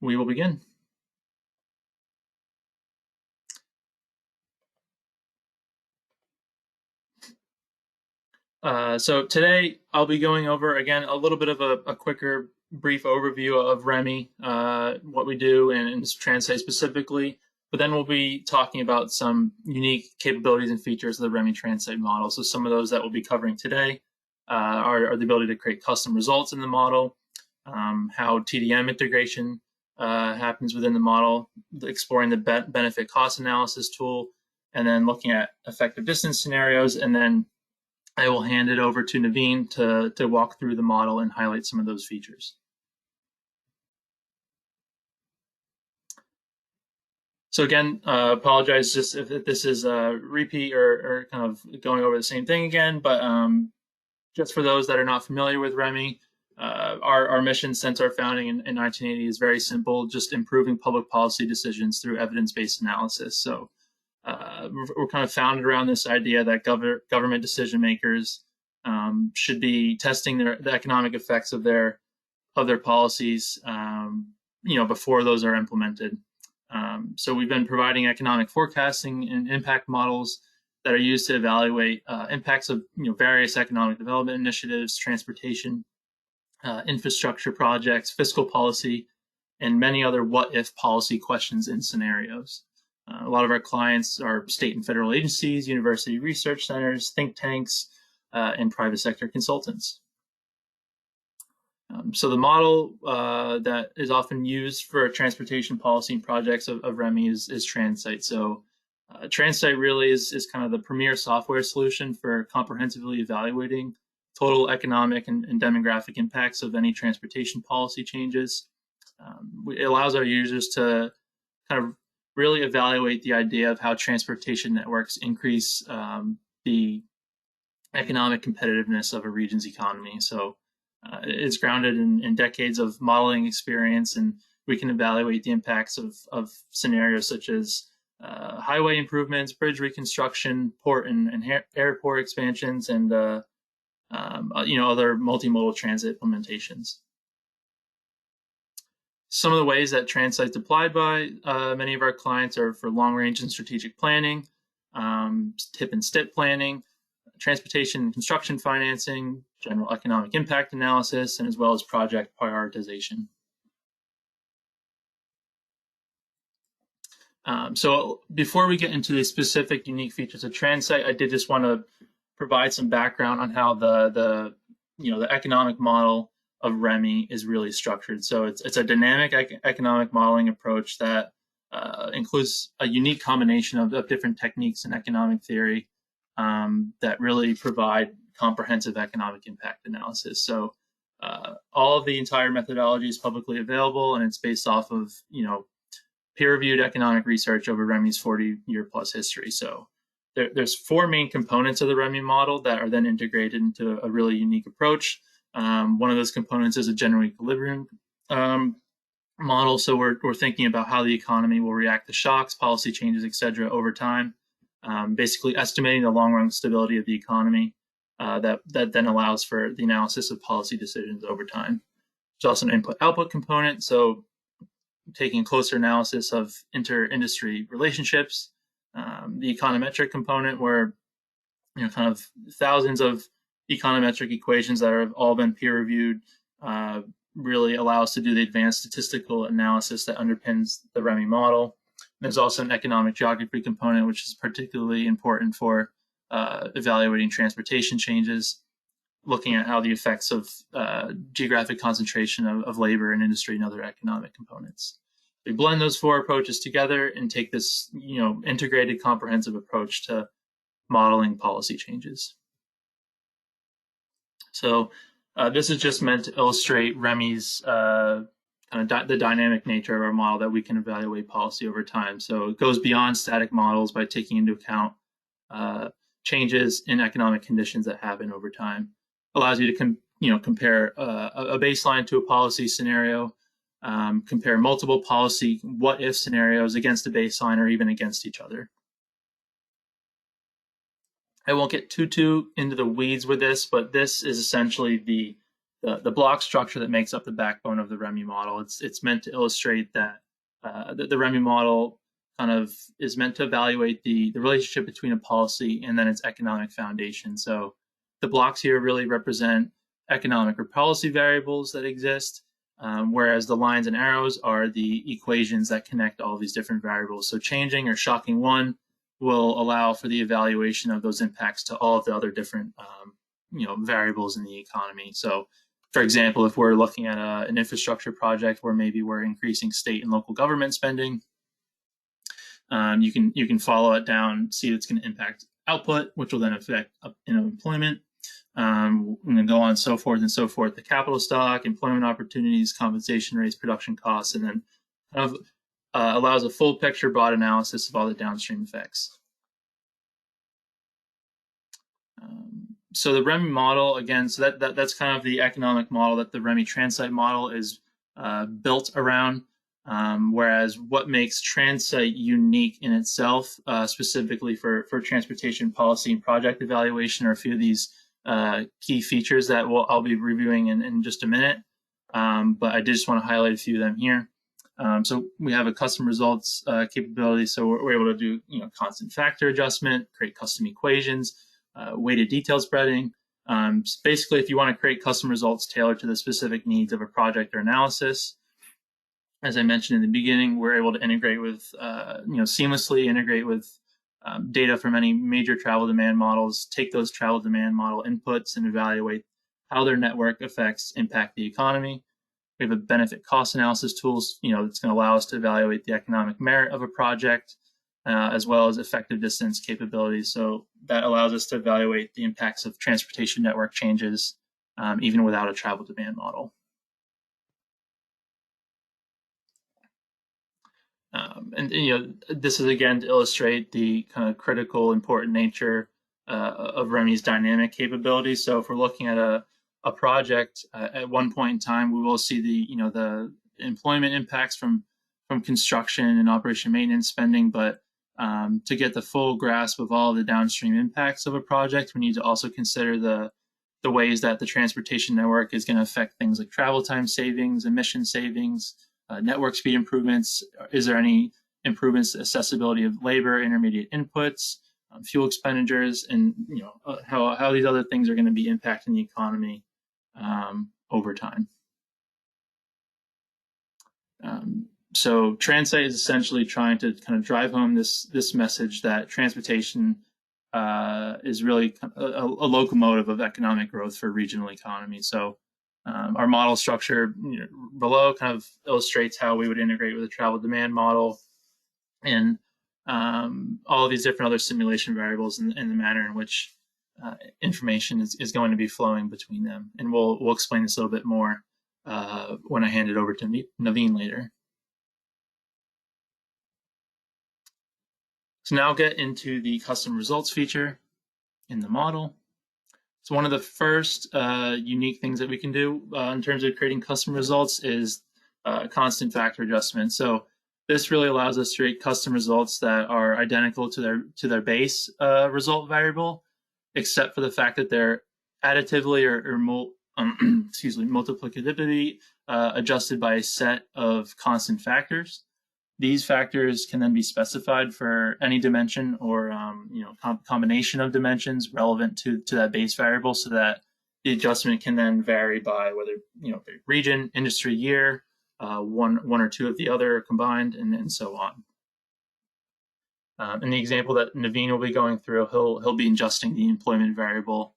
we will begin. So today I'll be going over, again, a little bit of a quicker, brief overview of REMI, what we do, and TranSight specifically. But then we'll be talking about some unique capabilities and features of the REMI TranSight model. So some of those that we'll be covering today are the ability to create custom results in the model, how TDM integration happens within the model, exploring the benefit cost analysis tool, and then looking at effective distance scenarios, and then I will hand it over to Naveen to walk through the model and highlight some of those features. So again, apologize just if this is a repeat or kind of going over the same thing again, but just for those that are not familiar with REMI, our mission since our founding in 1980 is very simple, just improving public policy decisions through evidence-based analysis. So we're kind of founded around this idea that government decision makers should be testing the economic effects of their policies, before those are implemented. So we've been providing economic forecasting and impact models that are used to evaluate impacts of various economic development initiatives, transportation, infrastructure projects, fiscal policy, and many other what-if policy questions and scenarios. A lot of our clients are state and federal agencies, university research centers, think tanks, and private sector consultants. So the model that is often used for transportation policy and projects of REMI is TranSight. So TranSight really is kind of the premier software solution for comprehensively evaluating total economic and demographic impacts of any transportation policy changes. It allows our users to kind of really evaluate the idea of how transportation networks increase the economic competitiveness of a region's economy. So it's grounded in decades of modeling experience, and we can evaluate the impacts of scenarios such as highway improvements, bridge reconstruction, port and airport expansions, and other multimodal transit implementations. Some of the ways that TranSight's applied by many of our clients are for long-range and strategic planning, TIP and STIP planning, transportation and construction financing, general economic impact analysis, and as well as project prioritization. So before we get into the specific unique features of TranSight, I did just want to provide some background on how the economic model of REMI is really structured. So it's a dynamic economic modeling approach that includes a unique combination of different techniques in economic theory that really provide comprehensive economic impact analysis. So all of the entire methodology is publicly available, and it's based off of peer-reviewed economic research over REMI's 40-year-plus history. So there's four main components of the REMI model that are then integrated into a really unique approach. One of those components is a general equilibrium model. So we're thinking about how the economy will react to shocks, policy changes, et cetera, over time. Basically estimating the long-run stability of the economy that then allows for the analysis of policy decisions over time. There's also an input-output component, so taking a closer analysis of inter-industry relationships. The econometric component, where kind of thousands of econometric equations that have all been peer-reviewed really allow us to do the advanced statistical analysis that underpins the REMI model. There's also an economic geography component, which is particularly important for evaluating transportation changes, looking at how the effects of geographic concentration of labor and industry and other economic components. We blend those four approaches together and take this integrated, comprehensive approach to modeling policy changes. So this is just meant to illustrate REMI's the dynamic nature of our model, that we can evaluate policy over time. So it goes beyond static models by taking into account changes in economic conditions that happen over time. Allows you to compare a baseline to a policy scenario, compare multiple policy what-if scenarios against a baseline or even against each other. I won't get too into the weeds with this, but this is essentially the the block structure that makes up the backbone of the REMI model. It's meant to illustrate that the REMI model kind of is meant to evaluate the relationship between a policy and then its economic foundation. So the blocks here really represent economic or policy variables that exist, whereas the lines and arrows are the equations that connect all these different variables. So changing or shocking one will allow for the evaluation of those impacts to all of the other different variables in the economy. So for example, if we're looking at an infrastructure project where maybe we're increasing state and local government spending, you can follow it down, see it's going to impact output, which will then affect employment, and then go on so forth and so forth. The capital stock, employment opportunities, compensation rates, production costs, and then kind of allows a full picture, broad analysis of all the downstream effects. So the REMI model, again, so that's kind of the economic model that the REMI TranSight model is built around, whereas what makes TranSight unique in itself, specifically for transportation policy and project evaluation, are a few of these key features that I'll be reviewing in just a minute, but I just want to highlight a few of them here. So we have a custom results capability, so we're able to do constant factor adjustment, create custom equations, weighted detail spreading. Basically, if you want to create custom results tailored to the specific needs of a project or analysis, as I mentioned in the beginning, we're able to integrate with, seamlessly integrate with data from any major travel demand models, take those travel demand model inputs and evaluate how their network effects impact the economy. We have a benefit cost analysis tools, that's going to allow us to evaluate the economic merit of a project, as well as effective distance capabilities. So that allows us to evaluate the impacts of transportation network changes, even without a travel demand model. This is again to illustrate the kind of critical, important nature of REMI's dynamic capabilities. So if we're looking at a project, at one point in time, we will see the employment impacts from construction and operation maintenance spending, but to get the full grasp of all the downstream impacts of a project, we need to also consider the ways that the transportation network is going to affect things like travel time savings, emission savings, network speed improvements. Is there any improvements to accessibility of labor, intermediate inputs, fuel expenditures, and how these other things are going to be impacting the economy over time. So TranSight is essentially trying to kind of drive home this message that transportation is really a locomotive of economic growth for regional economies. So our model structure below kind of illustrates how we would integrate with a travel demand model and all of these different other simulation variables and the manner in which information is going to be flowing between them. And we'll explain this a little bit more when I hand it over to Naveen later. So now I'll get into the custom results feature in the model. So one of the first unique things that we can do in terms of creating custom results is constant factor adjustment. So this really allows us to create custom results that are identical to their base result variable, except for the fact that they're additively or multiplicatively adjusted by a set of constant factors. These factors can then be specified for any dimension or combination of dimensions relevant to that base variable, so that the adjustment can then vary by whether region, industry, year, one or two of the other combined, and so on. In the example that Naveen will be going through, he'll be adjusting the employment variable.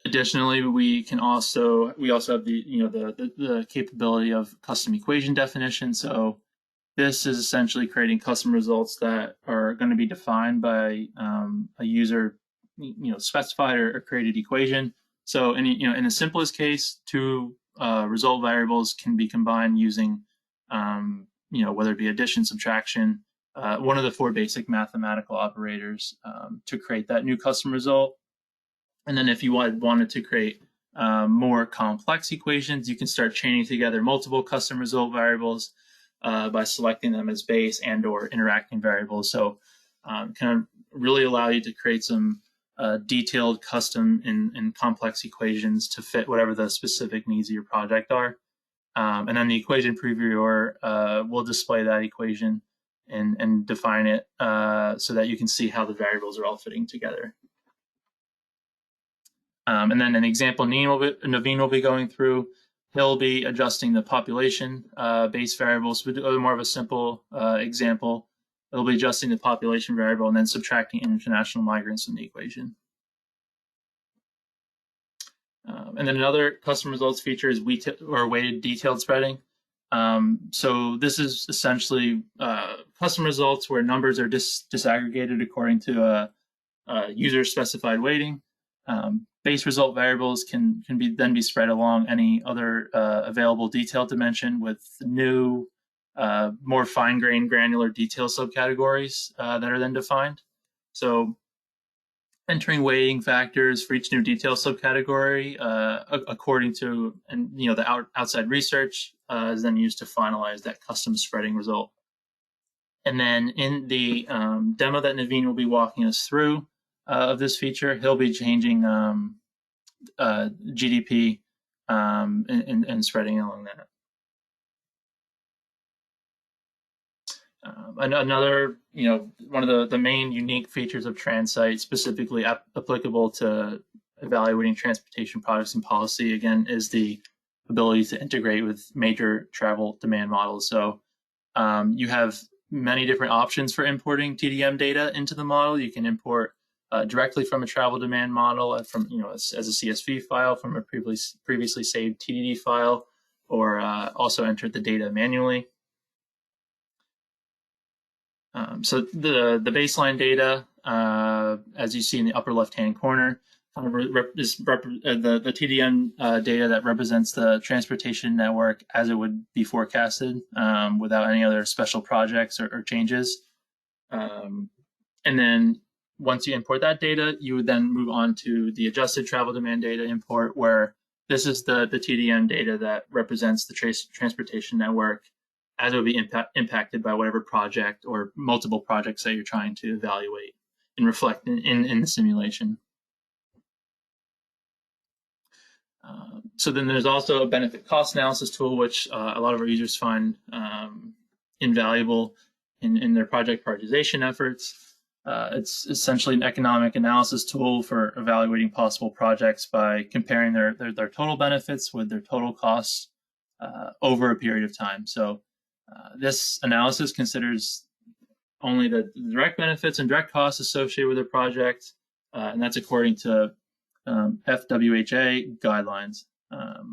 Additionally, we also have the capability of custom equation definition. So this is essentially creating custom results that are going to be defined by a user, specified or created equation. So in the simplest case, two result variables can be combined using whether it be addition, subtraction, one of the four basic mathematical operators to create that new custom result. And then if you wanted to create more complex equations, you can start chaining together multiple custom result variables by selecting them as base and or interacting variables. So kind of really allow you to create some detailed, custom, and complex equations to fit whatever the specific needs of your project are. And then the equation previewer will display that equation and define it so that you can see how the variables are all fitting together. And then an example Naveen will be going through, he'll be adjusting the population base variables. We do more of a simple example. It'll be adjusting the population variable and then subtracting international migrants from the equation. And then another custom results feature is weighted detailed spreading. So this is essentially custom results where numbers are disaggregated according to a user-specified weighting. Base result variables can then be spread along any other available detail dimension with new, more fine-grained granular detail subcategories that are then defined. So entering weighting factors for each new detail subcategory according to the outside research is then used to finalize that custom spreading result. And then in the demo that Naveen will be walking us through of this feature, he'll be changing GDP and spreading along that. Another, one of the main unique features of TranSight, specifically applicable to evaluating transportation products and policy, again, is the ability to integrate with major travel demand models. So you have many different options for importing TDM data into the model. You can import directly from a travel demand model, from as a CSV file, from a previously saved TDD file, or also enter the data manually. So the baseline data, as you see in the upper left-hand corner, is the TDM data that represents the transportation network as it would be forecasted without any other special projects or changes. And then once you import that data, you would then move on to the adjusted travel demand data import, where this is the TDM data that represents the transportation network as it would be impacted by whatever project or multiple projects that you're trying to evaluate and reflect in the simulation. So then there's also a benefit cost analysis tool, which a lot of our users find invaluable in their project prioritization efforts. It's essentially an economic analysis tool for evaluating possible projects by comparing their total benefits with their total costs over a period of time. So this analysis considers only the direct benefits and direct costs associated with a project, and that's according to FWHA guidelines.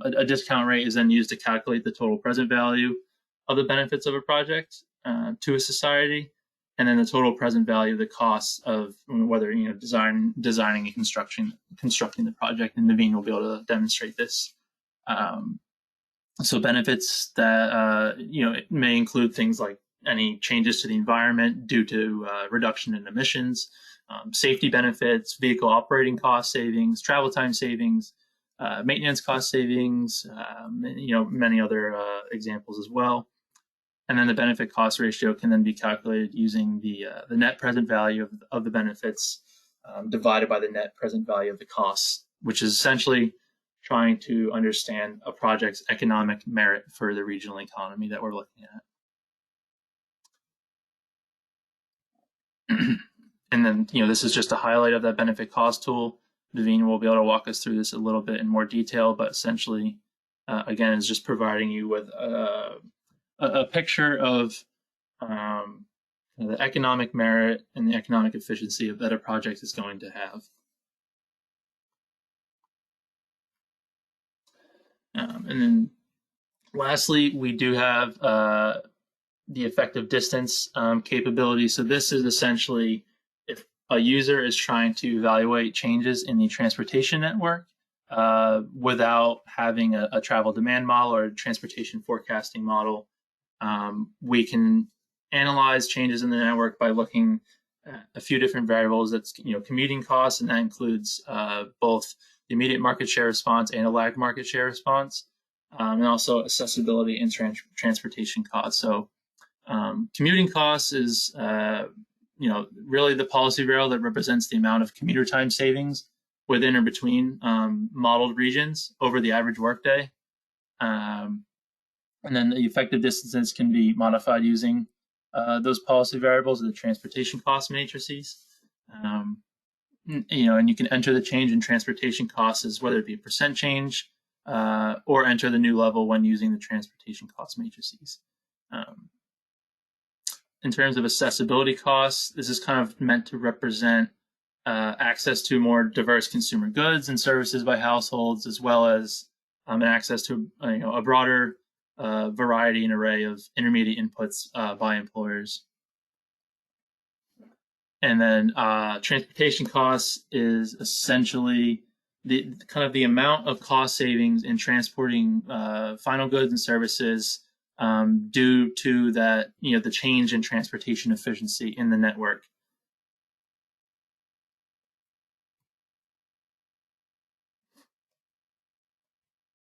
A discount rate is then used to calculate the total present value of the benefits of a project to a society, and then the total present value of the costs of whether designing and constructing the project. And Naveen will be able to demonstrate this. So benefits that it may include things like any changes to the environment due to reduction in emissions, safety benefits, vehicle operating cost savings, travel time savings, maintenance cost savings, many other examples as well. And then the benefit cost ratio can then be calculated using the net present value of the benefits divided by the net present value of the costs, which is essentially trying to understand a project's economic merit for the regional economy that we're looking at. And then, this is just a highlight of that benefit cost tool. Naveen will be able to walk us through this a little bit in more detail, but essentially, again, is just providing you with a picture of the economic merit and the economic efficiency that a project is going to have. And then lastly, we do have the effective distance capability. So this is essentially if a user is trying to evaluate changes in the transportation network without having a travel demand model or a transportation forecasting model, we can analyze changes in the network by looking at a few different variables. That's commuting costs, and that includes both the immediate market share response and a lagged market share response, and also accessibility and transportation costs. So commuting costs is really the policy variable that represents the amount of commuter time savings within or between modeled regions over the average workday. And then the effective distances can be modified using those policy variables or the transportation cost matrices. And you can enter the change in transportation costs as whether it be a percent change or enter the new level when using the transportation cost matrices. In terms of accessibility costs, this is kind of meant to represent access to more diverse consumer goods and services by households, as well as an access to a broader variety and array of intermediate inputs by employers. And then transportation costs is essentially the amount of cost savings in transporting final goods and services due to that the change in transportation efficiency in the network